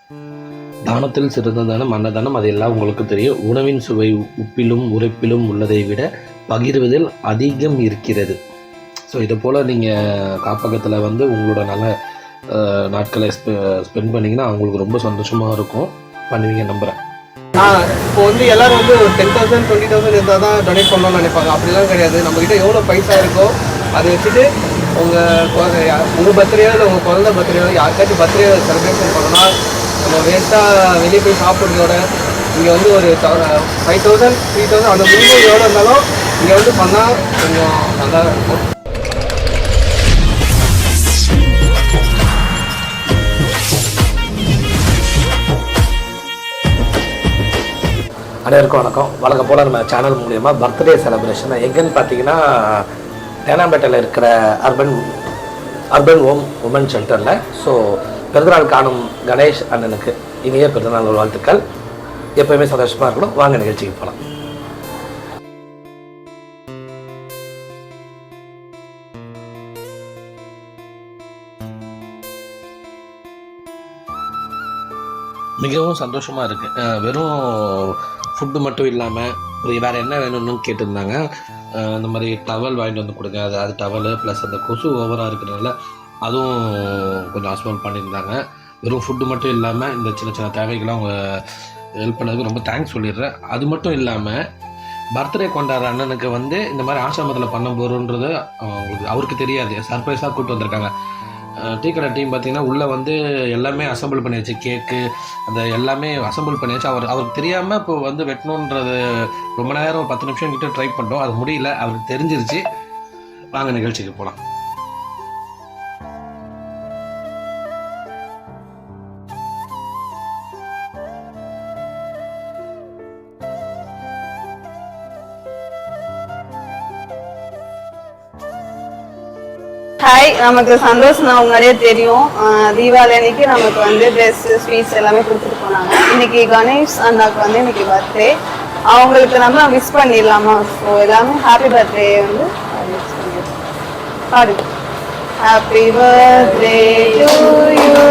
தானத்தில் சிறந்ததானம் அன்னதானம், அது எல்லாம் உங்களுக்கு தெரியும். உணவின் சுவை உப்பிலும் உரைப்பிலும் உள்ளதை விட பகிர்வதில் அதிகம் இருக்கிறது. ஸோ இதை போல் நீங்கள் காப்பகத்தில் வந்து உங்களோட நல்ல நாட்களை ஸ்பெண்ட் பண்ணிங்கன்னா அவங்களுக்கு ரொம்ப சந்தோஷமாக இருக்கும். பண்ணுவீங்க நம்புகிறேன். இப்போ வந்து எல்லோரும் வந்து ஒரு 10,000 20,000 இருந்தால் தான் டொனேட் பண்ணணும்னு நினைப்பாங்க. அப்படிலாம் கிடையாது. நம்மக்கிட்ட எவ்வளோ பைசா இருக்கோ அதை வச்சுட்டு உங்கள் பர்த்டேயோ இல்லை உங்கள் குழந்தை பர்த்டேயோ யாருக்காச்சும் பர்த்டே செலிப்ரேஷன் பண்ணணும்னா நம்ம வேஸ்ட்டாக வெளியே போய் சாப்பிட்றதோட இங்கே வந்து ஒரு 5,000 3,000 அந்த மினிமம் எவ்வளோ இருந்தாலும் இங்கே வந்து பண்ணால் கொஞ்சம் நல்லா இருக்கும். அனைவருக்கும் வணக்கம். வழக்கம் போல் நம்ம சேனல் மூலயமா பர்த்டே செலிப்ரேஷன் எங்கேன்னு பார்த்தீங்கன்னா தேனாம்பேட்டையில் இருக்கிற அர்பன் ஹோம் உமன் சென்டரில். ஸோ பிறந்தநாள் காணும் கணேஷ் அண்ணனுக்கு இனிய பிறந்தநாள் வாழ்த்துக்கள். எப்போயுமே சந்தோஷமாக இருக்கணும். வாங்க நிகழ்ச்சிக்கு போகலாம். மிகவும் சந்தோஷமாக இருக்குது. வெறும் ஃபுட்டு மட்டும் இல்லாமல் வேறு என்ன வேணும்னு கேட்டிருந்தாங்க. இந்த மாதிரி டவல் வாங்கிட்டு வந்து கொடுங்க, அது டவலு ப்ளஸ் அந்த கொசு ஓவராக இருக்கிறதுனால அதுவும் கொஞ்சம் ஆஸ்பால் பண்ணியிருந்தாங்க. வெறும் ஃபுட்டு மட்டும் இல்லாமல் இந்த சின்ன சின்ன தேவைகள்லாம் அவங்க ஹெல்ப் பண்ணதுக்கு ரொம்ப தேங்க்ஸ் சொல்லிடுறேன். அது மட்டும் இல்லாமல் பர்த்டே கொண்டாடுற அண்ணனுக்கு வந்து இந்த மாதிரி ஆசிரமத்தில் பண்ண போகிறோன்றது அவருக்கு தெரியாது. சர்ப்ரைஸாக கூப்பிட்டு வந்திருக்காங்க. டீ கடை டீம் பார்த்திங்கன்னா உள்ளே வந்து எல்லாமே அசம்பிள் பண்ணியாச்சு. கேக்கு அந்த எல்லாமே அசம்பிள் பண்ணியாச்சு. அவருக்கு தெரியாமல் இப்போ வந்து வெட்டணுன்றது ரொம்ப நேரம் 10 நிமிஷம் கிட்ட ட்ரை பண்ணிட்டோம். அது முடியல. அவருக்கு தெரிஞ்சிருச்சு. வாங்க நிகழ்ச்சிக்கு போகலாம். ஹாய், நமக்கு சந்தோஷ் நான் முன்னாடியே தெரியும். தீபாவளி அன்னைக்கு நமக்கு வந்து ட்ரெஸ் ஸ்வீட்ஸ் எல்லாமே கொடுத்துட்டு போனாங்க. இன்னைக்கு கணேஷ் அண்ணாக்கு வந்து இன்னைக்கு பர்த்டே. அவங்களுக்கு நம்ம விஷ் பண்ணிடலாமா? ஸோ எல்லாமே ஹாப்பி பர்த்டே வந்து விஷ் பண்ணிடலாம். பாருங்க. Happy birthday to you,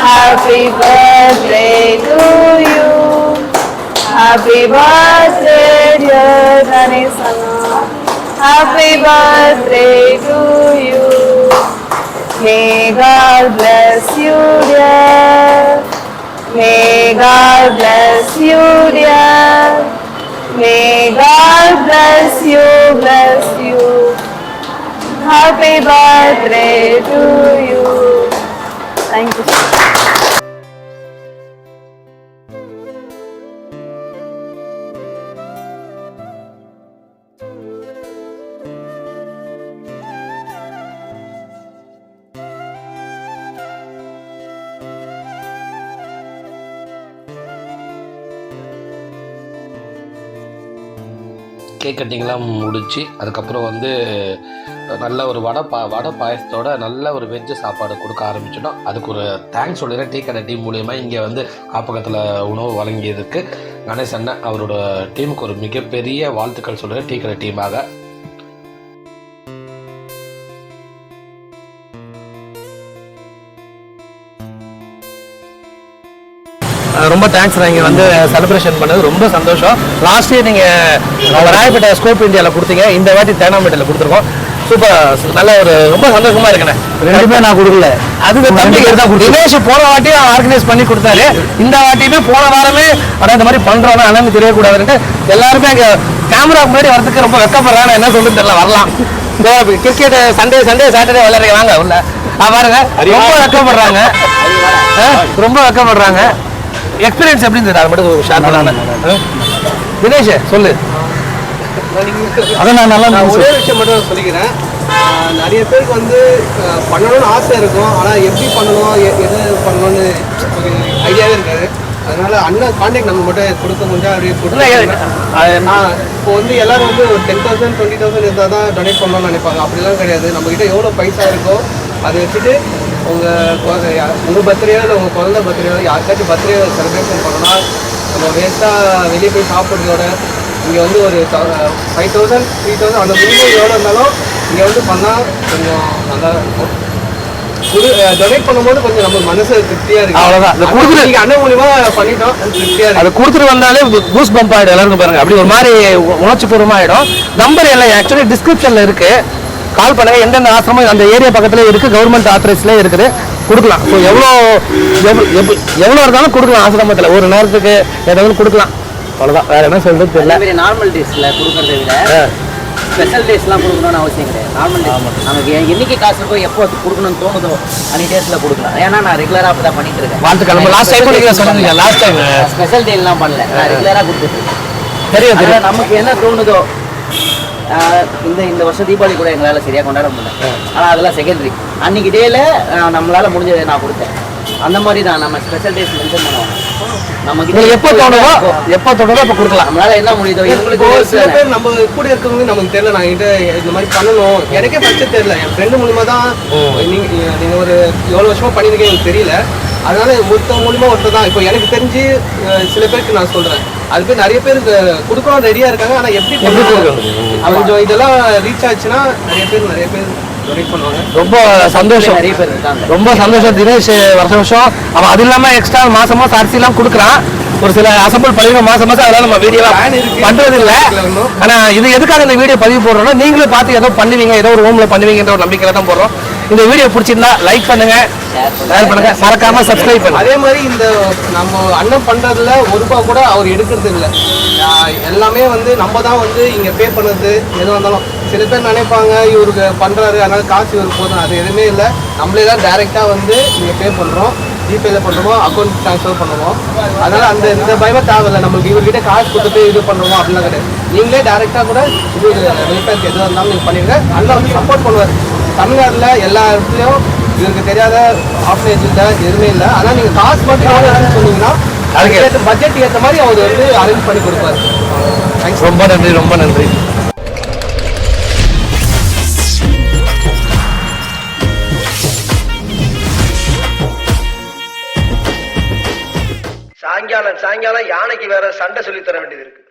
happy birthday to you, happy birthday dear Ganesh Anna. Happy birthday to you. May God bless you, dear. May God bless you, dear. May God bless you, bless you. Happy birthday to you. Thank you. Cake கட்டிங்லாம் முடிச்சு அதுக்கப்புறம் வந்து நல்ல ஒரு வடை பாயசத்தோட நல்ல ஒரு veg சாப்பாடு கொடுக்க ஆரம்பிச்சிட்டோம். அதுக்கு ஒரு தேங்க்ஸ் சொல்லிடுறேன். டீ கடை டீம் மூலயமா இங்கே வந்து காப்பகத்தில் உணவு வழங்கியதுக்கு கணேஷ் அண்ணன் அவரோட டீமுக்கு ஒரு மிகப்பெரிய வாழ்த்துக்கள் சொல்கிறேன். டீ கடை டீமாக ரொம்ப தேங்க்ஸ். நீங்கள் வந்து செலிப்ரேஷன் பண்ணது ரொம்ப சந்தோஷம். லாஸ்ட் இயர் நீங்கள் ராயப்பேட்டை ஸ்கோப் இந்தியாவில் கொடுத்தீங்க, இந்த வாட்டி தேனாம்பேட்டையில் கொடுத்துருக்கோம். சூப்பர், நல்ல ஒரு ரொம்ப சந்தோஷமா இருக்குண்ணே. ரெண்டுமே நான் கொடுக்கல, அது தம்பி தான் தினேஷ் போன வாட்டியும் ஆர்கனைஸ் பண்ணி கொடுத்தாரு. இந்த வாட்டியுமே போன வாரமே ஆனால் இந்த மாதிரி பண்ணுறோன்னா அண்ணனுக்கு தெரியக்கூடாதுன்ட்டு எல்லாருமே அங்கே கேமரா முன்னாடி வரதுக்கு ரொம்ப வெக்கப்படுறாங்க. என்ன சொல்லுன்னு தெரியல. வரலாம் கிரிக்கெட் சண்டே சாட்டர்டே விளையாடுறீங்க, வாங்க உள்ள பாருங்க. ரொம்ப வெக்கப்படுறாங்க, ரொம்ப வெக்கப்படுறாங்க. எக்ஸ்பீரியன்ஸ் எப்படி இருந்தது? அதை மட்டும் ஷேர் பண்ணாங்க. தினேஷ் சொல்லு. அதை நான் நல்லா ஒரே விஷயம் மட்டும் சொல்லிக்கிறேன். நிறைய பேருக்கு வந்து பண்ணணும்னு ஆசை இருக்கும், ஆனால் எப்படி பண்ணணும் எது பண்ணணும்னு ஐடியாவே இருக்காது. அதனால அண்ணன் கான்டாக்ட் நம்பர் மட்டும் கொடுக்க முடிஞ்சா அப்படியே கொடுத்து. நான் இப்போ வந்து எல்லாரும் வந்து ஒரு 10,000 20,000 இருந்தால் தான் டொனேட் பண்ணணும்னு நினைப்பாங்க. அப்படிலாம் கிடையாது. நம்மக்கிட்ட எவ்வளோ பைசா இருக்கோ அதை வச்சுட்டு உங்கள் பர்த்டேயோ இல்லை உங்கள் குழந்தை பர்த்டேயோ யாருக்காச்சும் பர்த்டே செலிப்ரேஷன் பண்ணணும்னா நம்ம வேஸ்ட்டாக வெளியே போய் சாப்பிட்றதோட இங்கே வந்து ஒரு 5,000 3,000 அந்த மினிமம் எவ்வளோ இருந்தாலும் இங்கே வந்து பண்ணால் கொஞ்சம் நல்லா இருக்கும். டொனேட் பண்ணும்போது கொஞ்சம் நம்ம மனசு திருப்தியா இருக்கு. அவ்வளவுதான். இந்த கொடுக்குற நீங்க அண்ணன் மூலியமா பண்ணிட்டோம், அது திருப்தியா இருக்கு. அதை கொடுத்துட்டு வந்தாலே பூஸ்ட் பம்ப் ஆயிடும் எல்லாருக்கும் பாருங்க. அப்படி ஒரு மாதிரி உணர்ச்சி பூர்வமா ஆயிடும். நம்பர் எல்லாம் ஆக்சுவலி டிஸ்கிரிப்ஷன்ல இருக்கு, கால் பண்ணுங்க. எந்தெந்த ஆசிரமம் அந்த ஏரியா பக்கத்துல இருக்கு, கவர்மெண்ட் ஆத்தரைஸ்ல இருக்குது, கொடுக்கலாம். ஸோ எவ்வளோ இருந்தாலும் கொடுக்கலாம். ஆசிரமத்தில் ஒரு நேரத்துக்கு ஏதாவது கொடுக்கலாம். அவ்வளோதான், வேற என்ன சொல்றது தெரியல. நார்மல் டேஸ்ல கொடுக்கறத விட ஸ்பெஷல் டேஸ்லாம் கொடுக்கணும்னு அவசியம் கிடையாது. நார்மல் டேஸ் நமக்கு என்னைக்கு காசு இருக்கோ எப்போ கொடுக்கணும்னு தோணுதோ அன்னைக்கு டேஸ்ட்ல கொடுக்கலாம். ஏன்னா நான் ரெகுலரா அப்பதான் பண்ணிட்டு இருக்கேன். வாழ்த்துக்கள். நம்ம லாஸ்ட் டைம் நீங்க சொன்னீங்க, லாஸ்ட் டைம் ஸ்பெஷல் டே எல்லாம் பண்ணல, நான் ரெகுலரா கொடுத்துட்டு இருக்கேன். தெரியும். நமக்கு என்ன தோணுதோ இந்த வருஷம் தீபாவளி கூட எங்களால் சரியாக கொண்டாட முடியல, ஆனால் அதெல்லாம் செகண்டரி. அன்னைக்கு டேல நம்மளால முடிஞ்சதை நான் கொடுத்தேன். அந்த மாதிரி தான் நம்ம ஸ்பெஷல் டேஸ் மென்ஷன் பண்ணுவோம். நமக்கு எப்போ தோணுதோ அப்போ கொடுக்கலாம். நம்மளால என்ன முடியுதோ. இப்போ சில பேர் நம்ம கூட இருக்கவங்க நமக்கு தெரியல, நான் கிட்ட இந்த மாதிரி பண்ணணும் எனக்கே ஃபர்ஸ்ட் தெரியல. என் ஃப்ரெண்டு மூலியமா தான் நீங்க ஒரு எவ்வளோ வருஷமா பண்ணிருக்கீங்க எனக்கு தெரியல. அதனால ஒருத்தவங்க மூலியமா ஒருத்தர் தான் இப்போ எனக்கு தெரிஞ்சு சில பேருக்கு நான் சொல்றேன். அது பேர் நிறைய பேர் கொடுக்கணும் ரெடியா இருக்காங்க. ஆனா எப்படி கொஞ்சம் இதெல்லாம் ரீச் ஆச்சுன்னா நிறைய பேர் டொனேட் பண்ணுவாங்க. ரொம்ப சந்தோஷம், நிறைய பேர் இருக்காங்க. ரொம்ப சந்தோஷம். தினேஷ் வருஷம் அவன் அது இல்லாம எக்ஸ்ட்ரா மாசம் அரிசி எல்லாம் கொடுக்குறான். ஒரு சில அசம்பிள் பதிவு மாசம் அதெல்லாம் நம்ம வீடியோ பண்றது இல்ல. ஆனா இது எதுக்காக இந்த வீடியோ பதிவு போடுறோம்னா நீங்களும் பார்த்து ஏதோ பண்ணுவீங்க, ஏதோ ஒரு ரூம்ல பண்ணுவீங்கன்ற ஒரு நம்பிக்கையில தான் போடுறோம். இந்த வீடியோ பிடிச்சிருந்தா லைக் பண்ணுங்க, ஷேர் பண்ணுங்க, மறக்காம சப்ஸ்கிரைப் பண்ணுங்க. அதே மாதிரி இந்த நம்ம அண்ணன் பண்றதுல ஒரு ரூபா கூட அவர் எடுக்கிறது இல்லை. எல்லாமே வந்து நம்ம தான் வந்து இங்க பே பண்ணது எதுவும் இருந்தாலும். சில பேர் நினைப்பாங்க இவருக்கு பண்றாரு அதனால காசு இவருக்கு போதும், அது எதுவுமே இல்லை. நம்மளே தான் டைரக்டா வந்து இங்க பே பண்றோம், ஜிபேல பண்ணுவோம், அக்கௌண்ட் ட்ரான்ஸ்ஃபர் பண்ணுவோம். அதனால இந்த பயமா தேவையில்லை. நம்மளுக்கு இவர்கிட்ட காசு கொடுத்துட்டு இது பண்ணுவோம் அப்படிலாம் கிடையாது. நீங்களே டைரக்டா கூட இது வெல்ஃபேருக்கு எதுவும் இருந்தாலும் நீங்க பண்ணிடுங்க. அண்ணா வந்து சப்போர்ட் பண்ணுவார். தமிழ்நாட்டில் எல்லா இடத்துலையும் இவருக்கு தெரியாத ஆஃபேஜ் இல்லை, எதுவுமே இல்லை. ஆனால் நீங்கள் காசு மட்டும் சொன்னீங்கன்னா அதுக்கு பட்ஜெட் ஏற்ற மாதிரி அவர் வந்து அரேஞ்ச் பண்ணி கொடுப்பாரு. ரொம்ப நன்றி, ரொம்ப நன்றி. சாயங்காலம் யானைக்கு வேற சண்டை சொல்லி தர வேண்டியது இருக்கு.